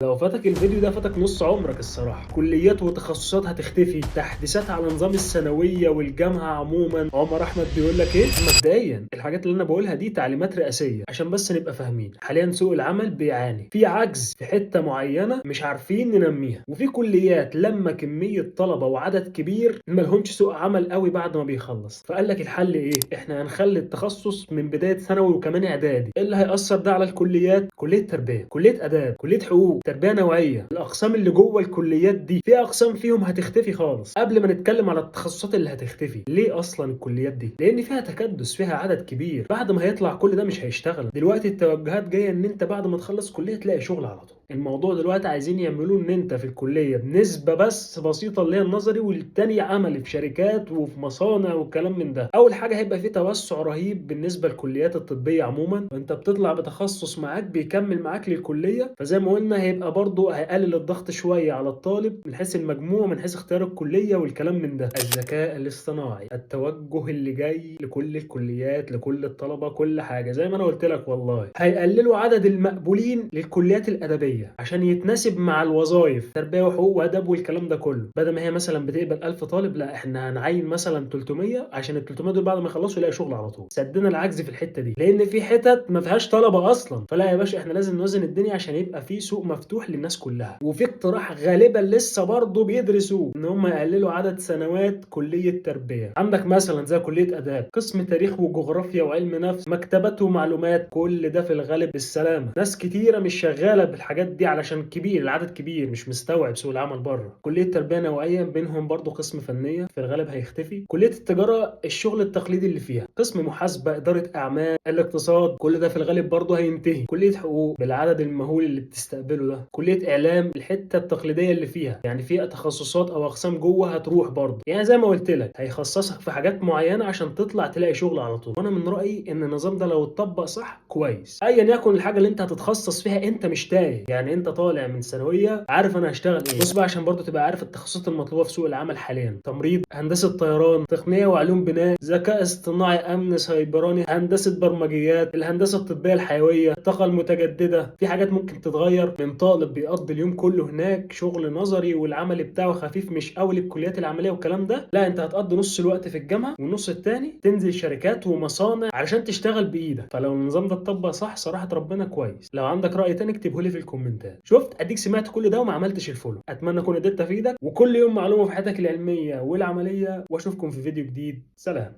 لو فاتك الفيديو ده فاتك نص عمرك الصراحة. كليات وتخصصات هتختفي، تحديثات على نظام الثانوية والجامعة عموما. عمر احمد بيقول لك ايه؟ مبدئيا الحاجات اللي انا بقولها دي تعليمات رئاسية عشان بس نبقى فاهمين. حاليا سوق العمل بيعاني في عجز في حتة معينة مش عارفين ننميها، وفي كليات لما كمية طلبة وعدد كبير ملهمش سوق عمل قوي بعد ما بيخلص. فقال لك الحل ايه؟ احنا هنخلي التخصص من بداية ثانوي وكمان اعدادي. إيه اللي هيأثر ده على الكليات؟ كلية تربية، كلية آداب، كلية حقوق، تربيه نوعيه. الاقسام اللي جوه الكليات دي في اقسام فيهم هتختفي خالص. قبل ما نتكلم على التخصصات اللي هتختفي، ليه اصلا الكليات دي؟ لان فيها تكدس، فيها عدد كبير. بعد ما هيطلع كل ده مش هيشتغل. دلوقتي التوجهات جايه ان انت بعد ما تخلص كليه تلاقي شغل على طول. الموضوع دلوقتي عايزين يعملوه ان انت في الكليه بنسبه بس بسيطه اللي هي النظري، والتاني عملي في شركات وفي مصانع والكلام من ده. اول حاجه هيبقى في توسع رهيب بالنسبه للكليات الطبيه عموما، وانت بتطلع بتخصص معاك بيكمل معاك للكليه. فزي ما قلنا هيبقى برضو هيقلل الضغط شويه على الطالب من حيث المجموع، من حيث اختيار الكليه والكلام من ده. الذكاء الاصطناعي، التوجه اللي جاي لكل الكليات لكل الطلبه، كل حاجه زي ما انا قلت لك. والله هيقللوا عدد المقبولين للكليات الادبيه عشان يتناسب مع الوظائف تربيه وحقوق وادب والكلام ده كله. بدل ما هي مثلا بتقبل 1000 طالب، لا احنا هنعين مثلا 300 عشان ال 300 دول بعد ما يخلصوا يلاقي شغل على طول. سدنا العجز في الحته دي، لان في حتت ما فيهاش طلبه اصلا. فلا يا باشا، احنا لازم نوزن الدنيا عشان يبقى في سوق مفتوح للناس كلها. وفي اقتراح غالبا لسه برضه بيدرسوه ان هم يقللوا عدد سنوات كليه تربيه. عندك مثلا زي كليه اداب، قسم تاريخ وجغرافيا وعلم نفس، مكتبات ومعلومات، كل ده في الغالب بالسلامه. ناس كتيره مش شغاله بالحاجات دي علشان كبير، العدد كبير مش مستوعب سوق العمل بره. كليه تربيه نوعيه بينهم برضه قسم فنيه في الغالب هيختفي. كليه التجاره الشغل التقليدي اللي فيها قسم محاسبه، اداره اعمال، الاقتصاد، كل ده في الغالب برضه هينتهي. كليه حقوق بالعدد المهول اللي بتستقبله ده. كليه اعلام الحته التقليديه اللي فيها، يعني فيها تخصصات او اقسام جوه هتروح برضه. يعني زي ما قلت لك هيخصصك في حاجات معينه عشان تطلع تلاقي شغل على طول. وانا من رايي ان النظام ده لو اتطبق صح كويس. ايا يكن الحاجه اللي انت هتتخصص فيها انت مش تايه، يعني انت طالع من ثانويه عارف انا هشتغل ايه. بص بقى عشان برضه تبقى عارف التخصصات المطلوبه في سوق العمل حاليا: تمريض، هندسه طيران، تقنيه وعلوم بناء، ذكاء اصطناعي، امن سيبراني، هندسه برمجيات، الهندسه الطبيه الحيويه، الطاقه المتجدده. في حاجات ممكن تتغير من طالب بيقضي اليوم كله هناك شغل نظري والعمل بتاعه خفيف مش قوي للكليات العمليه والكلام ده، لا انت هتقضي نص الوقت في الجامعه والنص التاني تنزل شركات ومصانع علشان تشتغل بايدك. فلو النظام ده اتطبق صح صراحه ربنا كويس. لو عندك راي تاني اكتبه لي في الكومنتات. شفت اديك سمعت كل ده وما عملتش الفولو. اتمنى اكون قدرت افيدك، وكل يوم معلومه في حياتك العلميه والعمليه. واشوفكم في فيديو جديد. سلام.